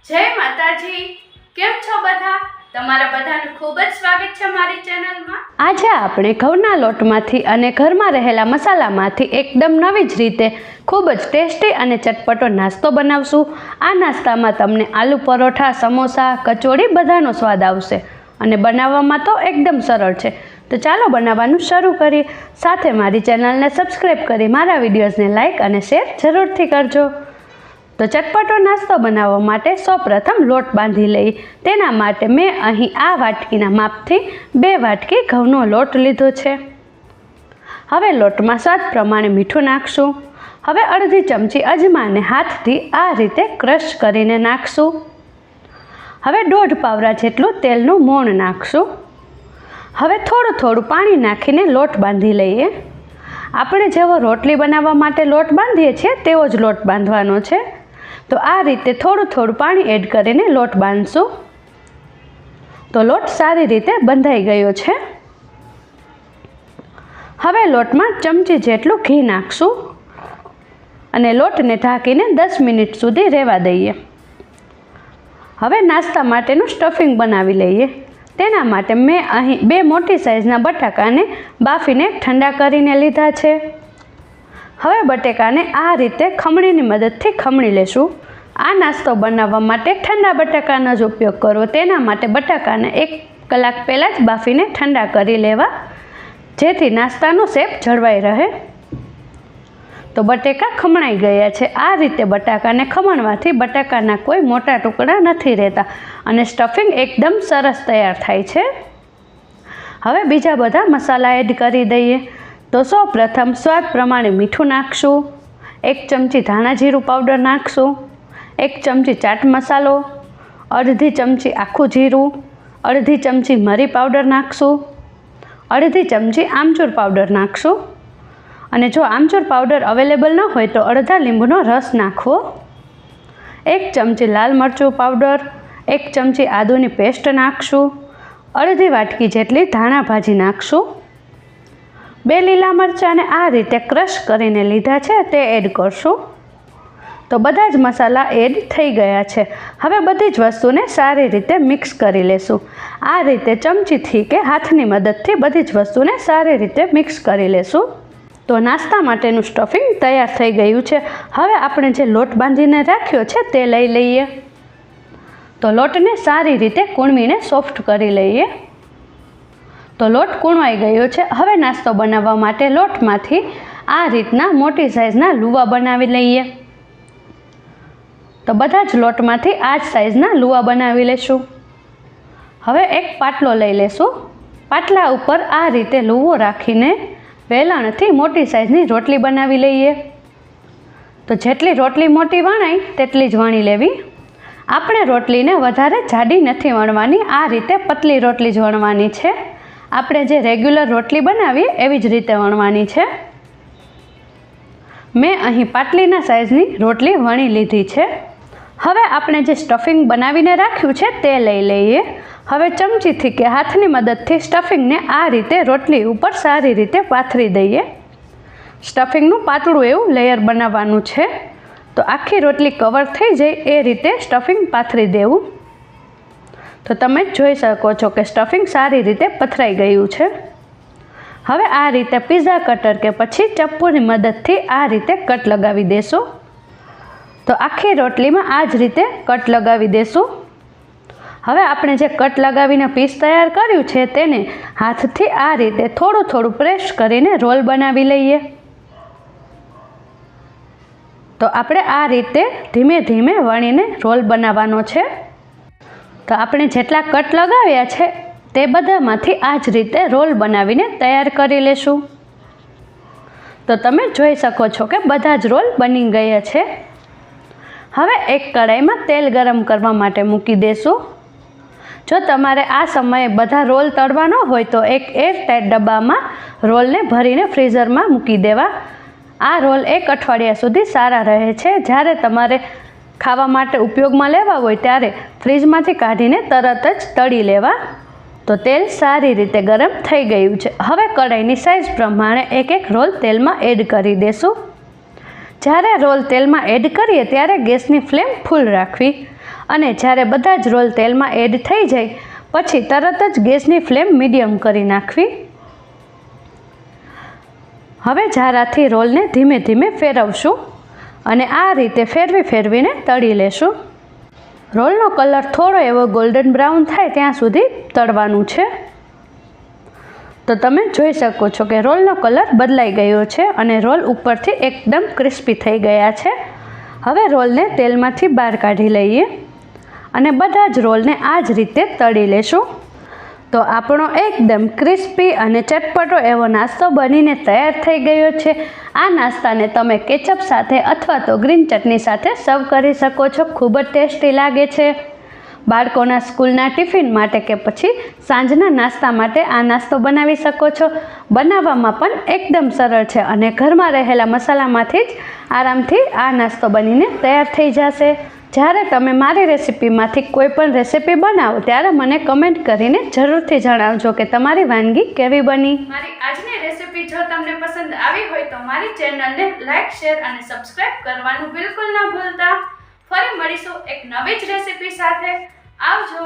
જય માતાજી, કેમ છો બધા? તમારા બધાનું ખૂબ જ સ્વાગત છે મારી ચેનલમાં। આજે આપણે ઘઉંના લોટમાંથી અને ઘરમાં રહેલા મસાલામાંથી એકદમ નવી જ રીતે ખૂબ જ ટેસ્ટી અને ચટપટો નાસ્તો બનાવશું। આ નાસ્તામાં તમને આલુ પરોઠા, સમોસા, કચોરી બધાનો સ્વાદ આવશે અને બનાવવામાં તો એકદમ સરળ છે। તો ચાલો બનાવવાનું શરૂ કરીએ। સાથે મારી ચેનલને સબસ્ક્રાઈબ કરી મારા વિડીયોઝને લાઈક અને શેર જરૂરથી કરજો। તો ચટપટો નાસ્તો બનાવવા માટે સૌપ્રથમ લોટ બાંધી લઈએ। તેના માટે મેં અહીં આ વાટકીના માપથી 2 વાટકી ઘઉંનો લોટ લીધો છે। હવે લોટમાં સ્વાદ પ્રમાણે મીઠું નાખશું। હવે અડધી ચમચી અજમાને હાથથી આ રીતે ક્રશ કરીને નાખશું। હવે 1.5 પાવડા જેટલું તેલનું મોણ નાખશું। હવે થોડું થોડું પાણી નાખીને લોટ બાંધી લઈએ। આપણે જેવો રોટલી બનાવવા માટે લોટ બાંધીએ છીએ તેવો જ લોટ બાંધવાનો છે। તો આ રીતે થોડું થોડું પાણી એડ કરીને લોટ બાંધશું। તો લોટ સારી રીતે બંધાઈ ગયો છે। હવે લોટમાં ચમચી જેટલું ઘી નાખશું અને લોટને ઢાંકીને 10 મિનિટ સુધી રહેવા દઈએ। હવે નાસ્તા માટેનું સ્ટફિંગ બનાવી લઈએ। તેના માટે મેં અહીં 2 મોટી સાઇઝના બટાકાને બાફીને ઠંડા કરીને લીધા છે। હવે બટેકાને આ રીતે ખમણીની મદદથી ખમણી લેશું। આ નાસ્તો બનાવવા માટે ઠંડા બટાકાનો જ ઉપયોગ કરવો। તેના માટે બટાકાને 1 કલાક પહેલાં જ બાફીને ઠંડા કરી લેવા, જેથી નાસ્તાનો શેપ જળવાઈ રહે। તો બટેકા ખમણાઈ ગયા છે। આ રીતે બટાકાને ખમણવાથી બટાકાના કોઈ મોટા ટુકડા નથી રહેતા અને સ્ટફિંગ એકદમ સરસ તૈયાર થાય છે। હવે બીજા બધા મસાલા એડ કરી દઈએ। તો સૌપ્રથમ સ્વાદ પ્રમાણે મીઠું નાખશું, 1 ચમચી ધાણા જીરું પાવડર નાખશું, 1 ચમચી ચાટ મસાલો, અડધી ચમચી આખું જીરું, અડધી ચમચી મરી પાવડર નાખશું, અડધી ચમચી આમચૂર પાવડર નાખશું અને જો આમચૂર પાવડર અવેલેબલ ન હોય તો અડધા લીંબુનો રસ નાખવો, 1 ચમચી લાલ મરચું પાવડર, 1 ચમચી આદુની પેસ્ટ નાખશું, અડધી વાટકી જેટલી ધાણા ભાજી નાખશું, 2 લીલા મરચાંને આ રીતે ક્રશ કરીને લીધા છે તે એડ કરશું। તો બધા જ મસાલા એડ થઈ ગયા છે। હવે બધી જ વસ્તુને સારી રીતે મિક્સ કરી લેશું। આ રીતે ચમચીથી કે હાથની મદદથી બધી જ વસ્તુને સારી રીતે મિક્સ કરી લેશું। તો નાસ્તા માટેનું સ્ટફિંગ તૈયાર થઈ ગયું છે। હવે આપણે જે લોટ બાંધીને રાખ્યો છે તે લઈ લઈએ। તો લોટને સારી રીતે કૂણવીને સોફ્ટ કરી લઈએ। તો લોટ કૂણવાઈ ગયો છે। હવે નાસ્તો બનાવવા માટે લોટમાંથી આ રીતના મોટી સાઇઝના લુવા બનાવી લઈએ। તો બધા જ લોટમાંથી આ જ સાઇઝના લુવા બનાવી લેશું। હવે એક પાટલો લઈ લેશું। પાટલા ઉપર આ રીતે લુવો રાખીને વેલણથી મોટી સાઇઝની રોટલી બનાવી લઈએ। તો જેટલી રોટલી મોટી વણાય તેટલી જ વણી લેવી। આપણે રોટલીને વધારે જાડી નથી વણવાની, આ રીતે પતલી રોટલી જ વણવાની છે। આપણે જે રેગ્યુલર રોટલી બનાવીએ એવી જ રીતે વણવાની છે। મેં અહીં પાટલીના સાઇઝની રોટલી વણી લીધી છે। હવે આપણે જે સ્ટફિંગ બનાવીને રાખ્યું છે તે લઈ લઈએ। હવે ચમચીથી કે હાથની મદદથી સ્ટફિંગને આ રીતે રોટલી ઉપર સારી રીતે પાથરી દઈએ। સ્ટફિંગનું પાતળું એવું લેયર બનાવવાનું છે। તો આખી રોટલી કવર થઈ જાય એ રીતે સ્ટફિંગ પાથરી દેવું। તો તમે જોઈ શકો છો કે સ્ટફિંગ સારી રીતે પથરાઈ ગયું છે। હવે આ રીતે પિઝા કટર કે પછી ચપ્પુની મદદથી આ રીતે કટ લગાવી દેશું। તો આખી રોટલીમાં આ જ રીતે કટ લગાવી દેશું। હવે આપણે જે કટ લગાવીને પીસ તૈયાર કર્યું છે તેને હાથથી આ રીતે થોડું થોડું પ્રેસ કરીને રોલ બનાવી લઈએ। તો આપણે આ રીતે ધીમે ધીમે વણીને રોલ બનાવવાનો છે। તો આપણે જેટલા કટ લગાવ્યા છે તે બધામાંથી આ જ રીતે રોલ બનાવીને તૈયાર કરી લેશું। તો તમે જોઈ શકો છો કે બધા જ રોલ બની ગયા છે। હવે એક કઢાઈમાં તેલ ગરમ કરવા માટે મૂકી દેશું। જો તમારે આ સમયે બધા રોલ તળવા ન હોય તો એક એરટાઈટ ડબ્બામાં રોલને ભરીને ફ્રીઝરમાં મૂકી દેવા। આ રોલ 1 અઠવાડિયા સુધી સારા રહે છે। જ્યારે તમારે ખાવા માટે ઉપયોગમાં લેવા હોય ત્યારે ફ્રીજમાંથી કાઢીને તરત જ તળી લેવા। તો તેલ સારી રીતે ગરમ થઈ ગયું છે। હવે કઢાઈની સાઇઝ પ્રમાણે એક એક રોલ તેલમાં એડ કરી દેશું। જ્યારે રોલ તેલમાં એડ કરીએ ત્યારે ગેસની ફ્લેમ ફૂલ રાખવી। અને જ્યારે બધા જ રોલ તેલમાં એડ થઈ જાય પછી તરત જ ગેસની ફ્લેમ મીડિયમ કરી નાખવી. હવે ઝારાથી રોલને ધીમે ધીમે ફેરવશું અને આ રીતે ફેરવીને તળી લેશું. રોલનો કલર થોડો એવો ગોલ્ડન બ્રાઉન થાય ત્યાં સુધી તળવાનું છે. તો તમે જોઈ શકો છો કે રોલનો કલર બદલાઈ ગયો છે અને રોલ ઉપરથી એકદમ ક્રિસ્પી થઈ ગયા છે. હવે રોલને તેલમાંથી બહાર કાઢી લઈએ અને બધા જ રોલને આ જ રીતે તળી લેશું. તો આપણો એકદમ ક્રિસ્પી અને ચટપટો એવો નાસ્તો બનીને તૈયાર થઈ ગયો છે. આ નાસ્તાને તમે કેચઅપ સાથે અથવા તો ગ્રીન ચટણી સાથે સર્વ કરી શકો છો. ખૂબ જ ટેસ્ટી લાગે છે. બાળકોના સ્કૂલના ટિફિન માટે કે પછી સાંજના નાસ્તા માટે આ નાસ્તો બનાવી શકો છો. બનાવવામાં પણ એકદમ સરળ છે અને ઘરમાં રહેલા મસાલામાંથી જ આરામથી આ નાસ્તો બનીને તૈયાર થઈ જશે. જ્યારે તમે મારી રેસિપીમાંથી કોઈ પણ રેસિપી બનાવો ત્યારે મને કમેન્ટ કરીને જરૂરથી જણાવજો કે તમારી વાનગી કેવી બની. મારી આજની રેસિપી જો તમને પસંદ આવી હોય તો મારી ચેનલને લાઈક, શેર અને સબસ્ક્રાઇબ કરવાનું બિલકુલ ના ભૂલતા. ફરી મળીશું એક નવી જ રેસિપી સાથે. આવજો.